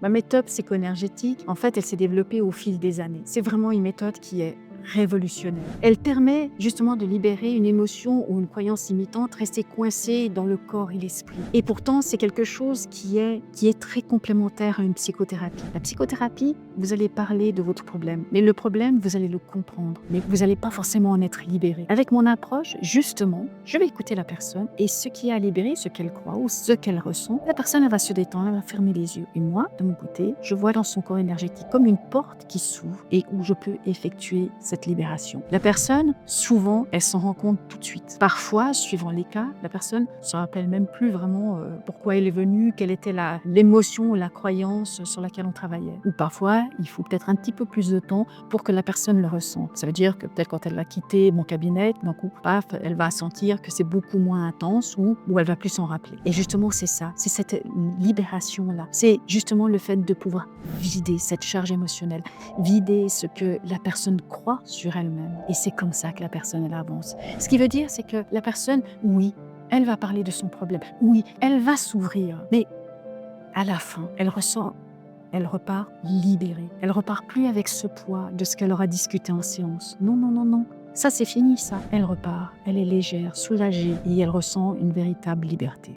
Ma méthode psycho-énergétique, en fait, elle s'est développée au fil des années. C'est vraiment une méthode qui est révolutionnaire. Elle permet justement de libérer une émotion ou une croyance limitante restée coincée dans le corps et l'esprit. Et pourtant, c'est quelque chose qui est très complémentaire à une psychothérapie. La psychothérapie, vous allez parler de votre problème, mais le problème, vous allez le comprendre, mais vous n'allez pas forcément en être libéré. Avec mon approche, justement, je vais écouter la personne et ce qui est à libérer, ce qu'elle croit ou ce qu'elle ressent, la personne, elle va se détendre, elle va fermer les yeux. Et moi, de mon côté, je vois dans son corps énergétique comme une porte qui s'ouvre et où je peux effectuer cette libération. La personne, souvent, elle s'en rend compte tout de suite. Parfois, suivant les cas, la personne se rappelle même plus vraiment pourquoi elle est venue, quelle était l'émotion ou la croyance sur laquelle on travaillait. Ou parfois, il faut peut-être un petit peu plus de temps pour que la personne le ressente. Ça veut dire que peut-être quand elle va quitter mon cabinet, d'un coup, paf, elle va sentir que c'est beaucoup moins intense ou elle va plus s'en rappeler. Et justement, c'est ça, c'est cette libération-là. C'est justement le fait de pouvoir vider cette charge émotionnelle, vider ce que la personne croit sur elle-même. Et c'est comme ça que la personne, elle avance. Ce qui veut dire, c'est que la personne, oui, elle va parler de son problème. Oui, elle va s'ouvrir. Mais à la fin, elle repart libérée. Elle repart plus avec ce poids de ce qu'elle aura discuté en séance. Non, non, non, non. Ça, c'est fini, ça. Elle repart. Elle est légère, soulagée et elle ressent une véritable liberté.